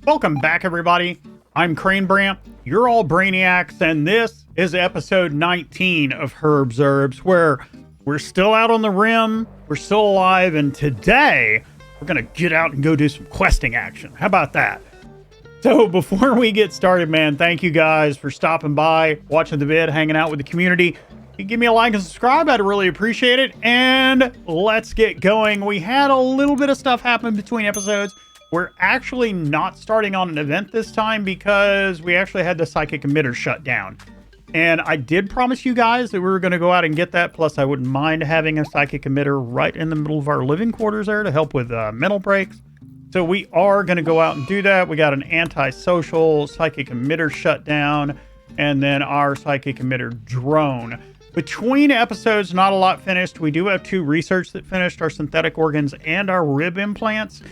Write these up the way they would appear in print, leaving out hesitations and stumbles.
Welcome back, everybody. I'm Crane Bramp. You're all brainiacs, and this is episode 19 of Herbs Herbs, where we're still out on the rim, we're still alive, and today we're gonna get out and go do some questing action. How about that? So before we get started, man, thank you guys for stopping by, watching the vid, hanging out with the community. If you give me a like and subscribe, I'd really appreciate it. And let's get going. We had a little bit of stuff happen between episodes. We're actually not starting on an event this time because we actually had the psychic emitter shut down. And I did promise you guys that we were going to go out and get that. Plus, I wouldn't mind having a psychic emitter right in the middle of our living quarters there to help with mental breaks. So we are going to go out and do that. We got an antisocial psychic emitter shutdown, and then our psychic emitter drone. Between episodes, not a lot finished. We do have 2 research that finished, our synthetic organs and our rib implants.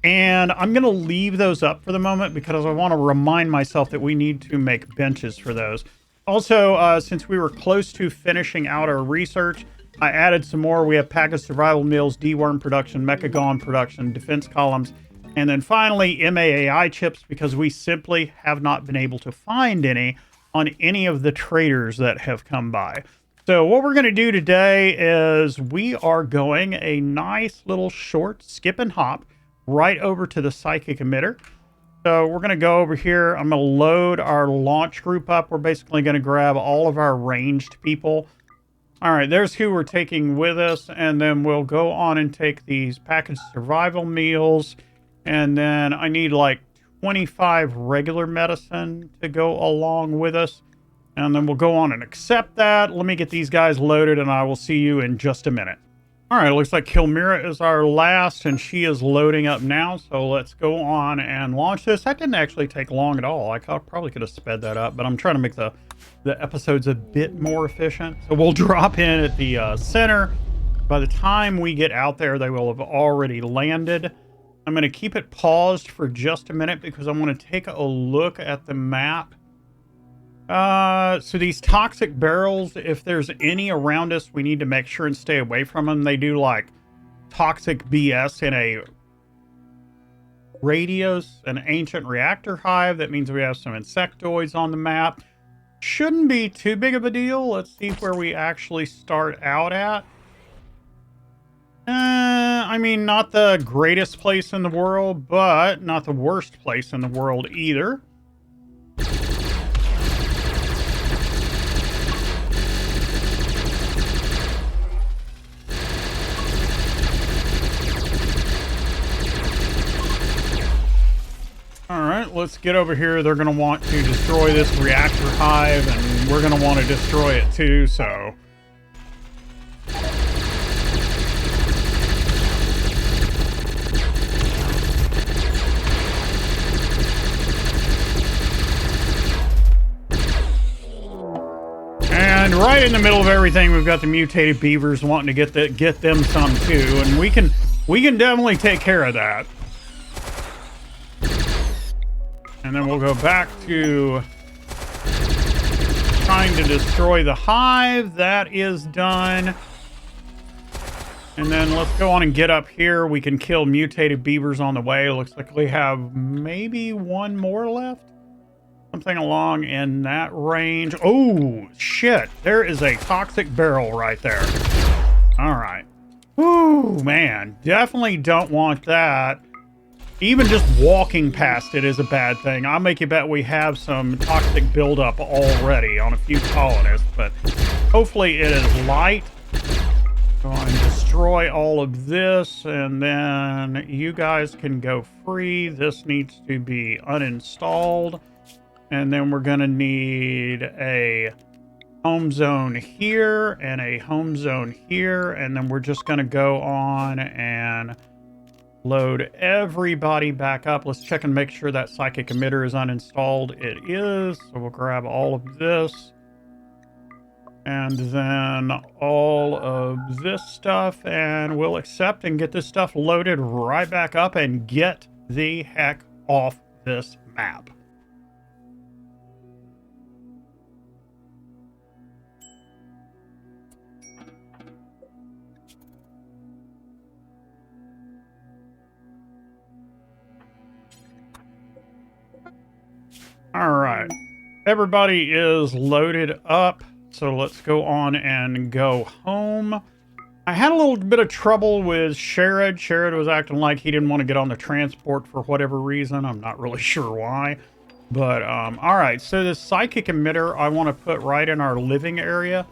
And I'm going to leave those up for the moment because I want to remind myself that we need to make benches for those. Also, since we were close to finishing out our research, I added some more. We have packaged survival meals, deworm production, mechagon production, defense columns, and then finally MAAI chips because we simply have not been able to find any on any of the traders that have come by. So what we're going to do today is we are going a nice little short skip and hop right over to the psychic emitter. So we're going to go over here. I'm going to load our launch group up. We're basically going to grab all of our ranged people. All right, there's who we're taking with us. And then we'll go on and take these packaged survival meals. And then I need like 25 regular medicine to go along with us. And then we'll go on and accept that. Let me get these guys loaded and I will see you in just a minute. All right, it looks like Kilmira is our last, and she is loading up now. So let's go on and launch this. That didn't actually take long at all. I probably could have sped that up, but I'm trying to make the episodes a bit more efficient. So we'll drop in at the center. By the time we get out there, they will have already landed. I'm going to keep it paused for just a minute because I want to take a look at the map. So these toxic barrels, if there's any around us, we need to make sure and stay away from them. They do like toxic BS in a radius, an ancient reactor hive. That means we have some insectoids on the map. Shouldn't be too big of a deal. Let's see where we actually start out at. I mean, not the greatest place in the world, but not the worst place in the world either. Alright, let's get over here. They're going to want to destroy this reactor hive, and we're going to want to destroy it too, so... And right in the middle of everything, we've got the mutated beavers wanting to get them some too, and we can definitely take care of that. And then we'll go back to trying to destroy the hive. That is done. And then let's go on and get up here. We can kill mutated beavers on the way. It looks like we have maybe 1 more left. Something along in that range. Oh, shit. There is a toxic barrel right there. All right. Ooh, man. Definitely don't want that. Even just walking past it is a bad thing. I'll make you bet we have some toxic buildup already on a few colonists, but hopefully it is light. Go on and destroy all of this, and then you guys can go free. This needs to be uninstalled. And then we're going to need a home zone here and a home zone here. And then we're just going to go on and load everybody back up. Let's check and make sure that psychic emitter is uninstalled. It is. So we'll grab all of this. And then all of this stuff. And we'll accept and get this stuff loaded right back up and get the heck off this map. All right. Everybody is loaded up. So let's go on and go home. I had a little bit of trouble with Sherrod. Sherrod was acting like he didn't want to get on the transport for whatever reason. I'm not really sure why. But, all right. So this psychic emitter I want to put right in our living area.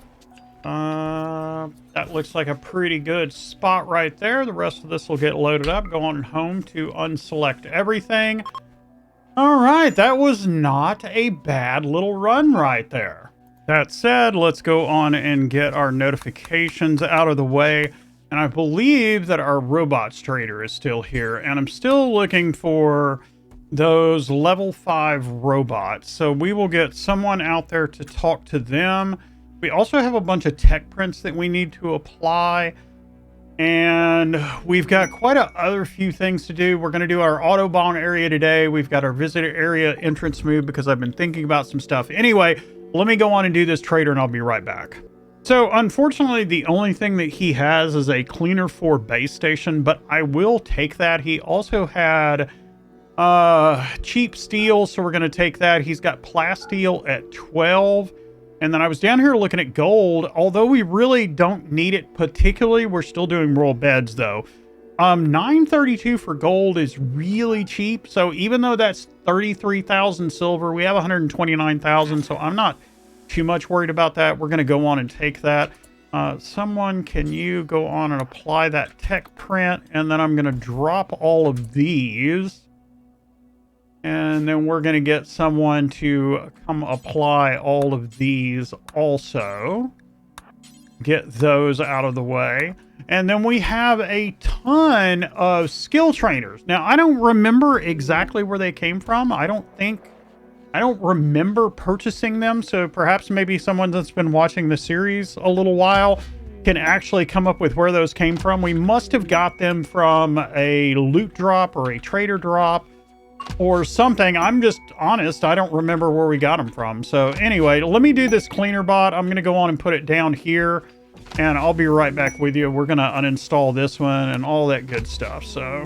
That looks like a pretty good spot right there. The rest of this will get loaded up. Go on home to unselect everything. All right. That was not a bad little run right there. That said, let's go on and get our notifications out of the way. And I believe that our robots trader is still here. And I'm still looking for those level 5 robots. So we will get someone out there to talk to them. We also have a bunch of tech prints that we need to apply. And we've got quite a other few things to do. We're going to do our Autobahn area today. We've got our visitor area entrance move because I've been thinking about some stuff. Anyway, let me go on and do this trader and I'll be right back. So unfortunately, the only thing that he has is a cleaner 4 base station, but I will take that. He also had cheap steel, so we're going to take that. He's got plasteel at 12. And then I was down here looking at gold. Although we really don't need it particularly, we're still doing roll beds though. 932 for gold is really cheap. So even though that's 33,000 silver, we have 129,000. So I'm not too much worried about that. We're going to go on and take that. Someone, can you go on and apply that tech print? And then I'm going to drop all of these. And then we're going to get someone to come apply all of these also. Get those out of the way. And then we have a ton of skill trainers. Now, I don't remember exactly where they came from. I don't remember purchasing them. So perhaps maybe someone that's been watching the series a little while can actually come up with where those came from. We must have got them from a loot drop or a trader drop or something. I'm just honest, I don't remember where we got them from. So anyway, let me do this cleaner bot. I'm going to go on and put it down here. And I'll be right back with you. We're going to uninstall this one and all that good stuff. So,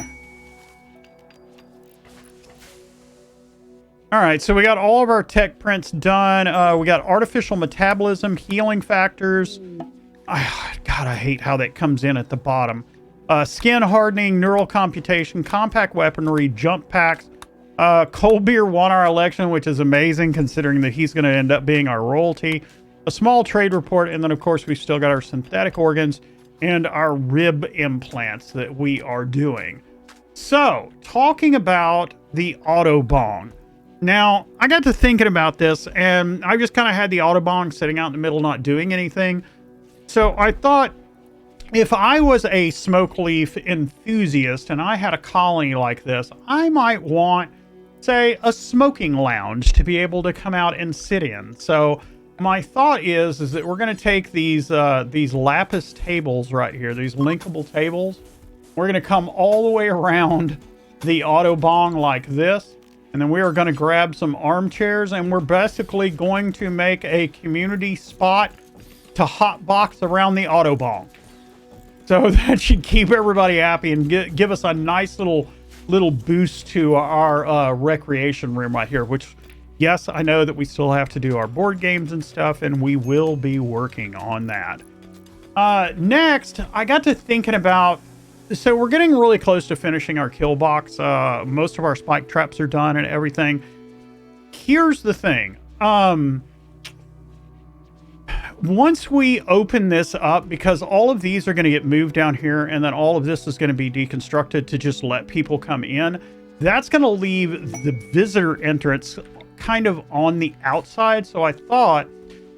all right. So we got all of our tech prints done. We got artificial metabolism, healing factors. God, I hate how that comes in at the bottom. Skin hardening, neural computation, compact weaponry, jump packs. Cold beer won our election, which is amazing considering that he's going to end up being our royalty. A small trade report, and then of course we've still got our synthetic organs and our rib implants that we are doing. So, talking about the Autobahn. Now, I got to thinking about this, and I just kind of had the Autobahn sitting out in the middle not doing anything. So I thought, if I was a Smokeleaf enthusiast and I had a colony like this, I might want, say, a smoking lounge to be able to come out and sit in. So my thought is that we're going to take these lapis tables right here, these linkable tables. We're going to come all the way around the Autobahn like this. And then we are going to grab some armchairs and we're basically going to make a community spot to hotbox around the Autobahn. So that should keep everybody happy and give us a nice little boost to our recreation room right here, which, yes, I know that we still have to do our board games and stuff, and we will be working on that. Next, I got to thinking about, so we're getting really close to finishing our kill box. Most of our spike traps are done and everything. Here's the thing. Once we open this up, because all of these are going to get moved down here, and then all of this is going to be deconstructed to just let people come in, that's going to leave the visitor entrance kind of on the outside. So I thought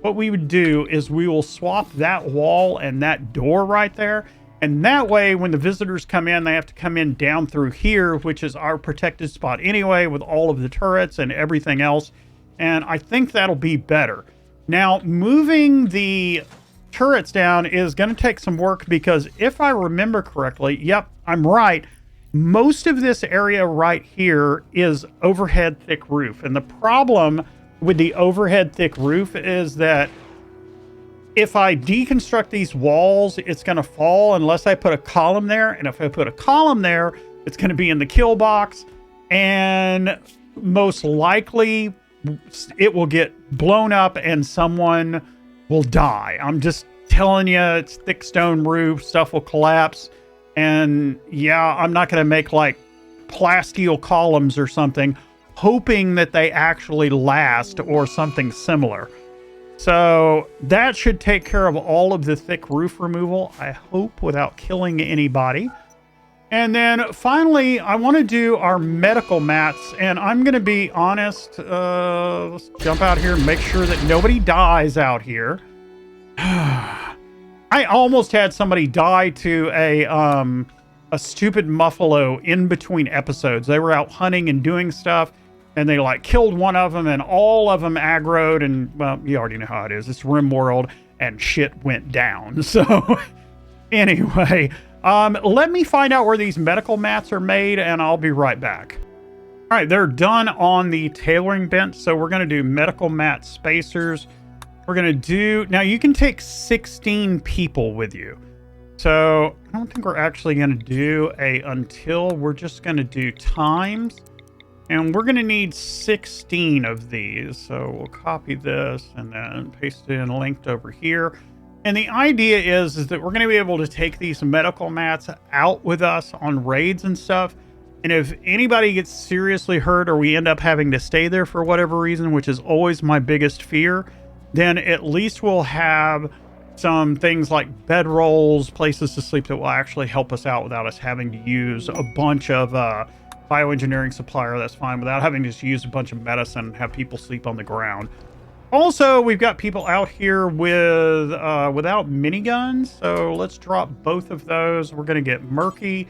what we would do is we will swap that wall and that door right there. And that way, when the visitors come in, they have to come in down through here, which is our protected spot anyway, with all of the turrets and everything else. And I think that'll be better. Now, moving the turrets down is going to take some work because if I remember correctly, yep, I'm right. Most of this area right here is overhead thick roof. And the problem with the overhead thick roof is that if I deconstruct these walls, it's going to fall unless I put a column there. And if I put a column there, it's going to be in the kill box. And most likely it will get blown up and someone will die. I'm just telling you, it's thick stone roof, stuff will collapse. And yeah, I'm not going to make like plasteel columns or something, hoping that they actually last or something similar. So that should take care of all of the thick roof removal, I hope, without killing anybody. And then finally, I want to do our medical mats. And I'm going to be honest, let's jump out here and make sure that nobody dies out here. I almost had somebody die to a stupid muffalo in between episodes. They were out hunting and doing stuff, and they like killed one of them, and all of them aggroed, and well, you already know how it is. It's Rimworld, and shit went down. So anyway, let me find out where these medical mats are made, and I'll be right back. All right, they're done on the tailoring bench, so we're going to do medical mat spacers. We're going to do... Now, you can take 16 people with you. So, I don't think we're actually going to do a until. We're just going to do times. And we're going to need 16 of these. So, we'll copy this and then paste it in linked over here. And the idea is that we're going to be able to take these medical mats out with us on raids and stuff. And if anybody gets seriously hurt or we end up having to stay there for whatever reason, which is always my biggest fear, then at least we'll have some things like bedrolls, places to sleep that will actually help us out without us having to use a bunch of bioengineering supplier. That's fine, without having to just use a bunch of medicine and have people sleep on the ground. Also, we've got people out here with without miniguns, so let's drop both of those. We're going to get Murky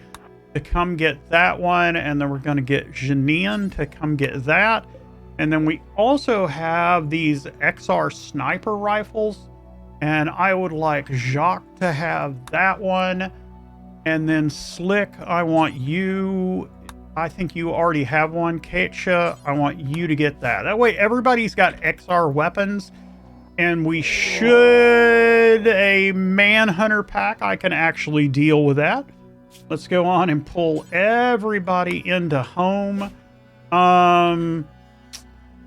to come get that one, and then we're going to get Janine to come get that. And then we also have these XR sniper rifles, and I would like Jacques to have that one. And then Slick, I want you, I think you already have one. Keisha, I want you to get that. That way everybody's got XR weapons, and we should, a manhunter pack, I can actually deal with that. Let's go on and pull everybody into home.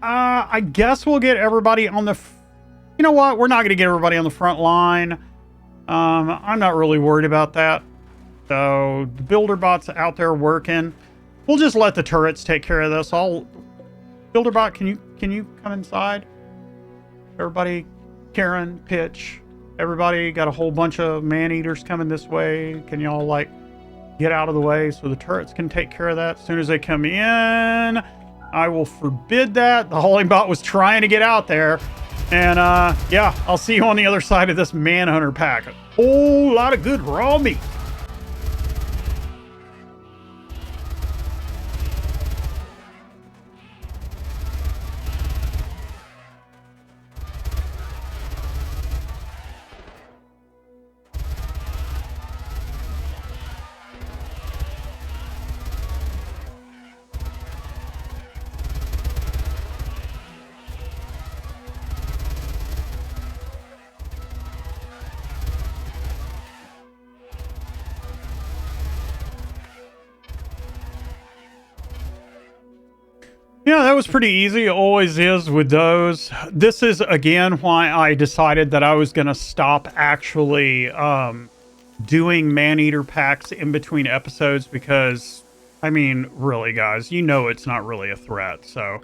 I guess we'll get everybody on the... You know what? We're not going to get everybody on the front line. I'm not really worried about that. So, the builder bot's out there working. We'll just let the turrets take care of this. Builder bot, can you come inside? Everybody, Karen, Pitch, everybody, got a whole bunch of man-eaters coming this way. Can y'all, like, get out of the way so the turrets can take care of that as soon as they come in? I will forbid that. The hauling bot was trying to get out there. And, yeah, I'll see you on the other side of this manhunter pack. A whole lot of good raw meat. Yeah, that was pretty easy. It always is with those. This is, again, why I decided that I was going to stop actually doing man-eater packs in between episodes because, I mean, really, guys, you know it's not really a threat. So,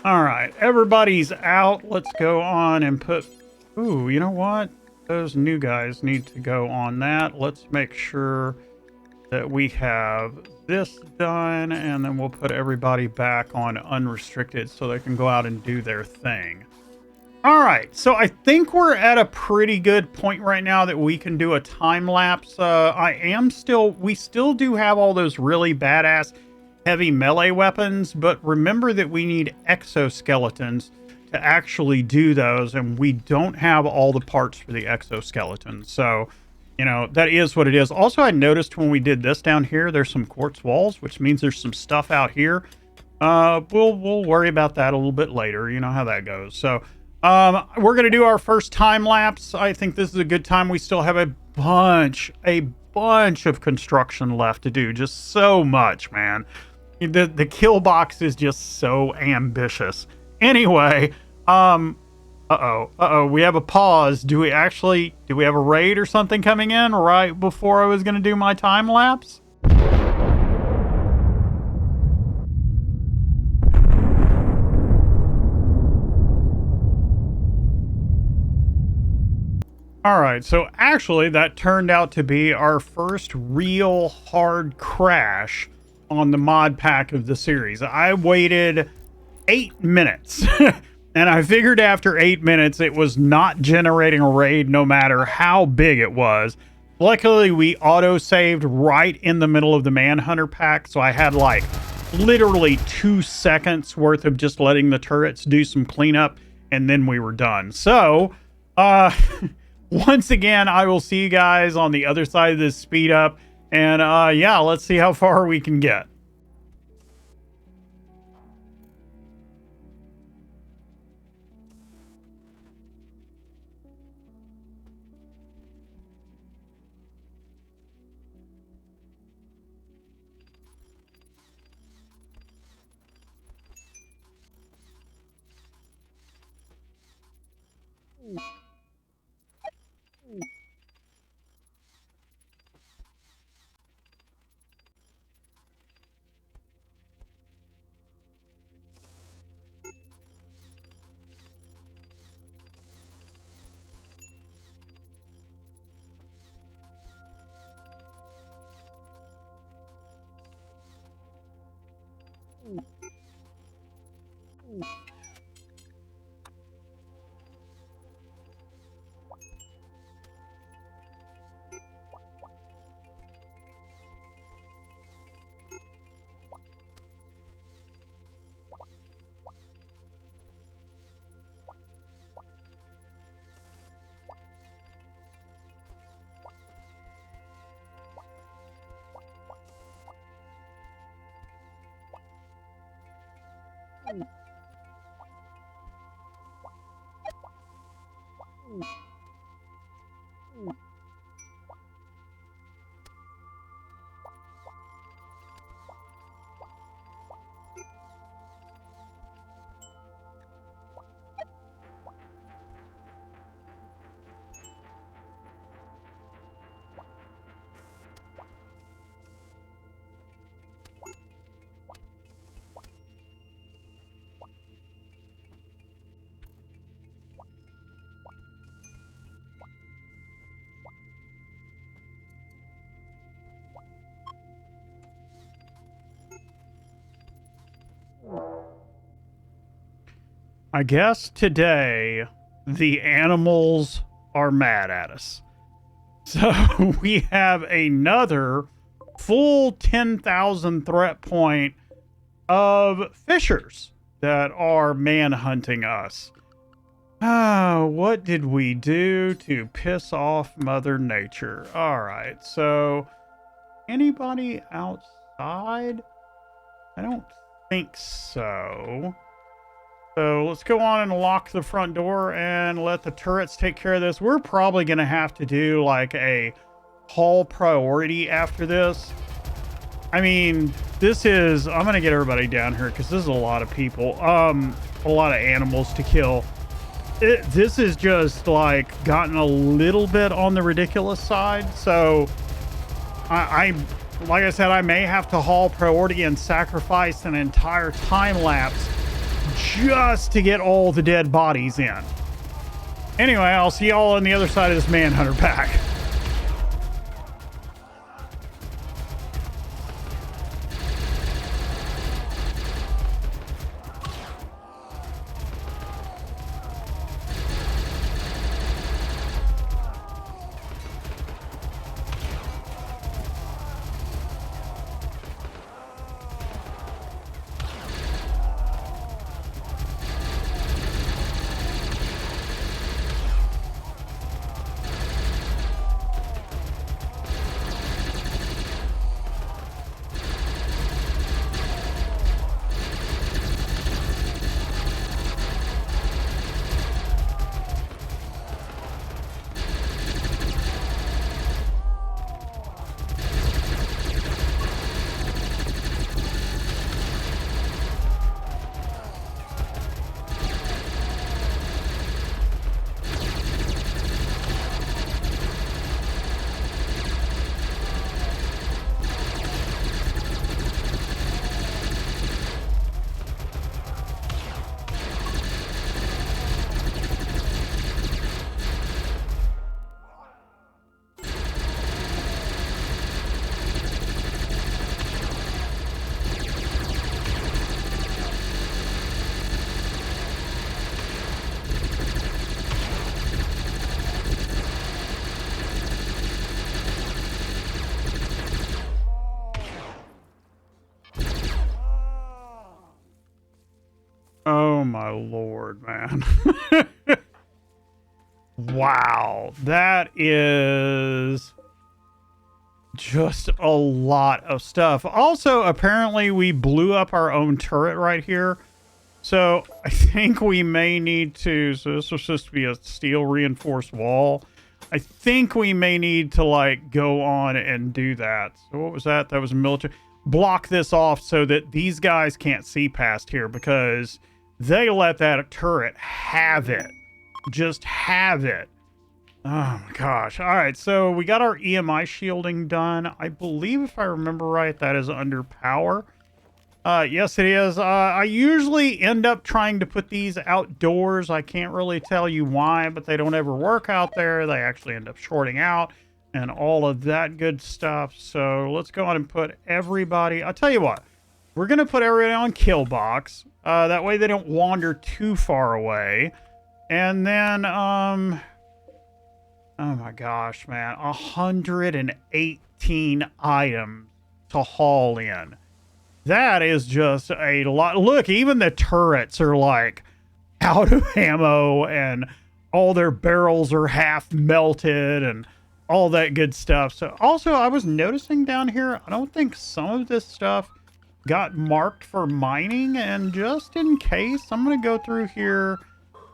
all right, everybody's out. Let's go on and put... Ooh, you know what? Those new guys need to go on that. Let's make sure that we have this done, and then we'll put everybody back on unrestricted so they can go out and do their thing. All right, so I think we're at a pretty good point right now that we can do a time lapse. We still do have all those really badass heavy melee weapons, but remember that we need exoskeletons to actually do those, and we don't have all the parts for the exoskeletons. So, you know, that is what it is. Also, I noticed when we did this down here, there's some quartz walls, which means there's some stuff out here. We'll worry about that a little bit later. You know how that goes. So, we're going to do our first time lapse. I think this is a good time. We still have a bunch of construction left to do. Just so much, man. The kill box is just so ambitious. Anyway, we have a pause. Do we have a raid or something coming in right before I was going to do my time lapse? All right, so actually that turned out to be our first real hard crash on the mod pack of the series. I waited 8 minutes and I figured after 8 minutes it was not generating a raid no matter how big it was. Luckily, we auto-saved right in the middle of the Manhunter pack, so I had like literally 2 seconds worth of just letting the turrets do some cleanup, and then we were done. So, once again, I will see you guys on the other side of this speed up. And yeah, let's see how far we can get. I guess today the animals are mad at us. So we have another full 10,000 threat point of fishers that are manhunting us. What did we do to piss off Mother Nature? All right, so anybody outside? I don't think so. So let's go on and lock the front door and let the turrets take care of this. We're probably going to have to do like a haul priority after this. I mean, I'm going to get everybody down here because this is a lot of people, a lot of animals to kill. This is just like gotten a little bit on the ridiculous side. So like I said, I may have to haul priority and sacrifice an entire time lapse just to get all the dead bodies in. Anyway, I'll see y'all on the other side of this Manhunter pack. my Lord, man. Wow. That is just a lot of stuff. Also, apparently we blew up our own turret right here. So I think we may need to, so this was supposed to be a steel reinforced wall. I think we may need to like go on and do that. So what was that? That was a military. Block this off so that these guys can't see past here because they let that turret have it. Just have it. Oh my gosh. All right. So we got our EMI shielding done. I believe if I remember right, that is under power. Yes, it is. I usually end up trying to put these outdoors. I can't really tell you why, but they don't ever work out there. They actually end up shorting out and all of that good stuff. So let's go on and put everybody. I'll tell you what, we're going to put everybody on kill box. That way they don't wander too far away. And then, oh my gosh, man, 118 items to haul in. That is just a lot. Look, even the turrets are like out of ammo and all their barrels are half melted and all that good stuff. So also I was noticing down here, I don't think some of this stuff got marked for mining, and just in case, I'm going to go through here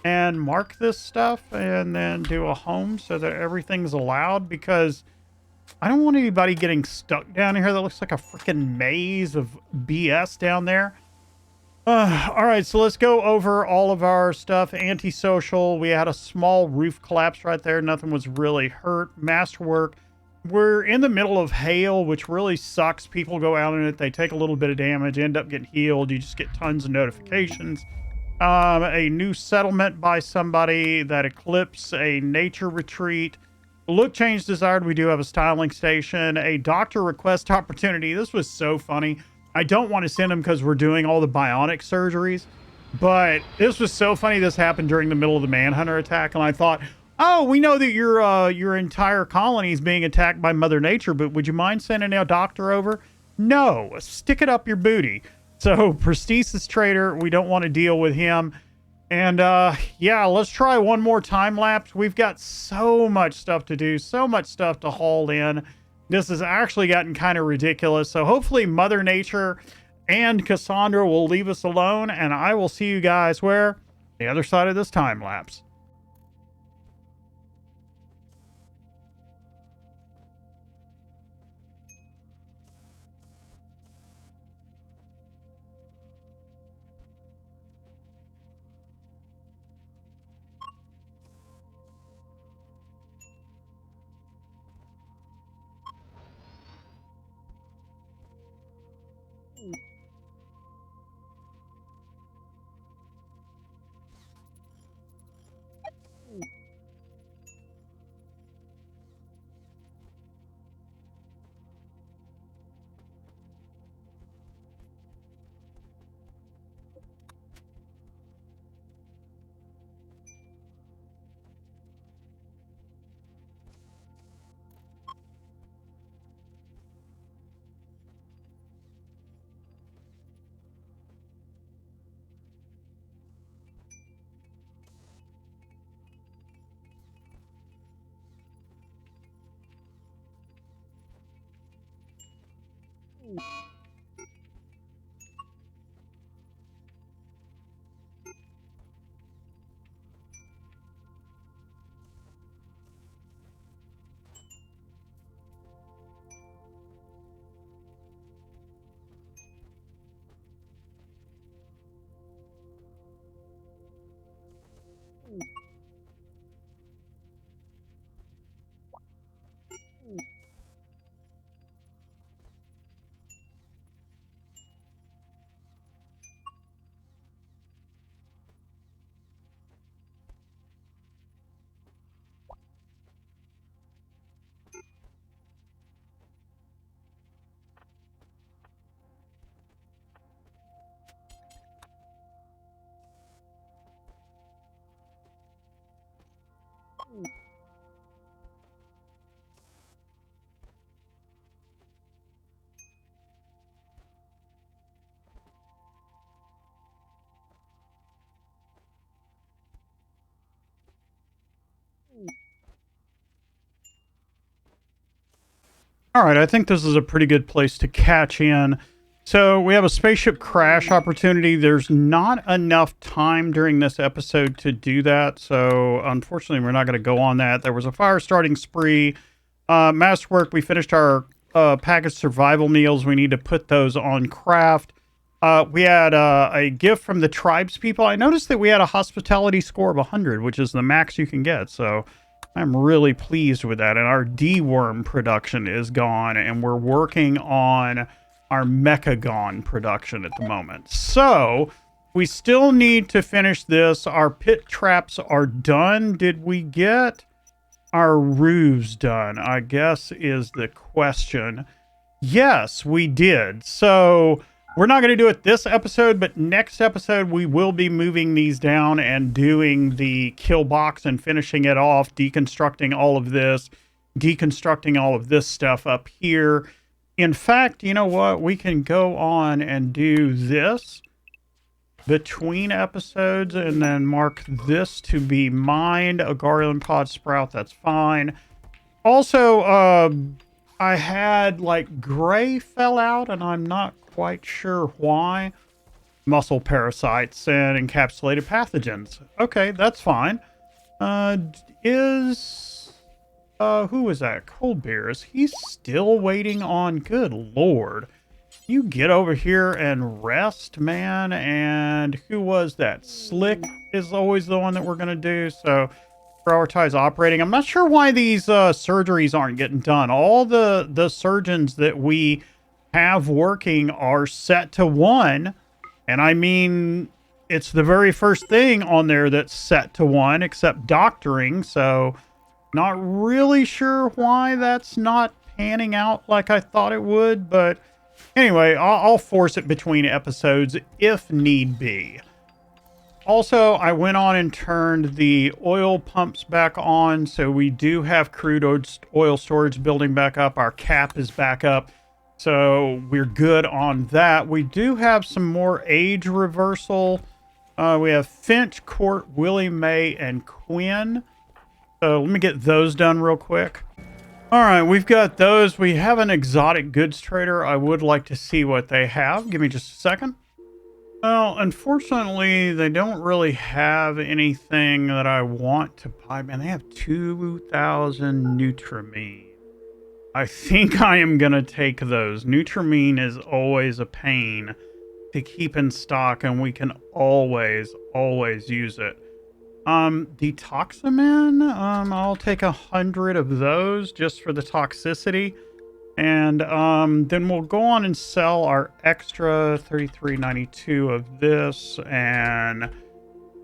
and mark this stuff and then do a home so that everything's allowed, because I don't want anybody getting stuck down here. That looks like a freaking maze of BS down there. All right, so let's go over all of our stuff. Antisocial, we had a small roof collapse right there. Nothing was really hurt. Masterwork, we're in the middle of hail, which really sucks. People go out in it, they take a little bit of damage, end up getting healed. You just get tons of notifications. A new settlement by somebody, that eclipse, a nature retreat. Look change desired. We do have a styling station, a doctor request opportunity. This was so funny. I don't want to send them because we're doing all the bionic surgeries, but this was so funny. This happened during the middle of the Manhunter attack, and I thought, oh, we know that your entire colony is being attacked by Mother Nature, but would you mind sending a doctor over? No, stick it up your booty. So prosthesis trader, we don't want to deal with him. And yeah, let's try one more time lapse. We've got so much stuff to do, so much stuff to haul in. This has actually gotten kind of ridiculous. So hopefully Mother Nature and Cassandra will leave us alone, and I will see you guys where? The other side of this time lapse. All right, I think this is a pretty good place to catch in. So we have a spaceship crash opportunity. There's not enough time during this episode to do that. So unfortunately, we're not going to go on that. There was a fire starting spree. Masterwork, we finished our packaged survival meals. We need to put those on craft. We had a gift from the tribes people. I noticed that we had a hospitality score of 100, which is the max you can get. So I'm really pleased with that. And our D-worm production is gone, and we're working on our Mechagon production at the moment. So we still need to finish this. Our pit traps are done. Did we get our roofs done, I guess, is the question. Yes, we did. So we're not going to do it this episode, but next episode we will be moving these down and doing the kill box and finishing it off, deconstructing all of this, deconstructing all of this stuff up here. In fact, you know what? We can go on and do this between episodes and then mark this to be mined. A garland pod sprout, that's fine. Also, I had like gray fell out and I'm not quite sure why. Muscle parasites and encapsulated pathogens. Okay, that's fine. Who was that? Cold Beer. Is he still waiting on? Good Lord. You get over here and rest, man. And who was that? Slick is always the one that we're going to do. So prioritize operating. I'm not sure why these surgeries aren't getting done. All the surgeons that we have working are set to 1. And I mean, it's the very first thing on there that's set to 1, except doctoring. So not really sure why that's not panning out like I thought it would. But anyway, I'll force it between episodes if need be. Also, I went on and turned the oil pumps back on. So we do have crude oil storage building back up. Our cap is back up. So we're good on that. We do have some more age reversal. We have Finch, Court, Willie Mae, and Quinn. So let me get those done real quick. All right, we've got those. We have an exotic goods trader. I would like to see what they have. Give me just a second. Well, unfortunately, they don't really have anything that I want to buy. Man, they have 2,000 Nutramine. I think I am going to take those. Nutramine is always a pain to keep in stock, and we can always use it. Detoxamin, I'll take 100 of those just for the toxicity. And then we'll go on and sell our extra 33.92 of this and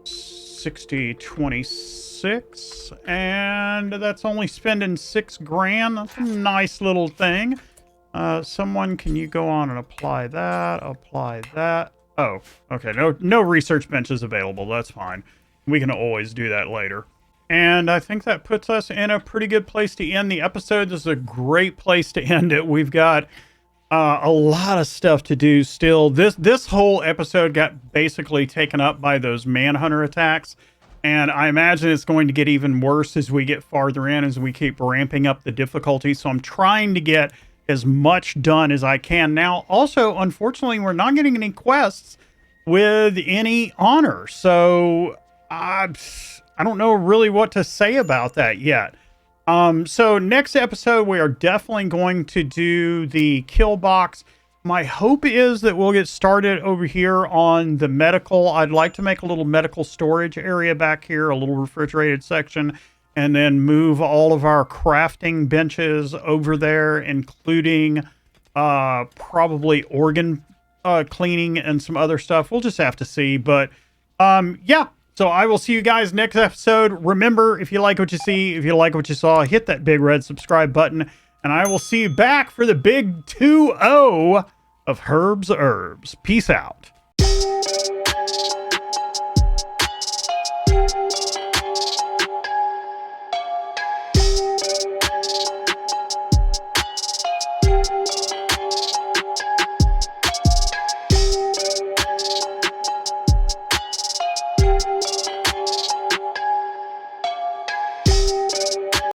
60.26, and that's only spending $6,000. That's a nice little thing. Someone, can you go on and apply that? Apply that. Oh, okay. No research benches available. That's fine. We can always do that later. And I think that puts us in a pretty good place to end the episode. This is a great place to end it. We've got a lot of stuff to do still. This whole episode got basically taken up by those manhunter attacks. And I imagine it's going to get even worse as we get farther in, as we keep ramping up the difficulty. So I'm trying to get as much done as I can now. Also, unfortunately, we're not getting any quests with any honor. So I don't know really what to say about that yet. So next episode, we are definitely going to do the kill box. My hope is that we'll get started over here on the medical. I'd like to make a little medical storage area back here, a little refrigerated section, and then move all of our crafting benches over there, including probably organ cleaning and some other stuff. We'll just have to see. But yeah. So I will see you guys next episode. Remember, if you like what you see, if you like what you saw, hit that big red subscribe button. And I will see you back for the big 2-0 of Herbs Herbs. Peace out.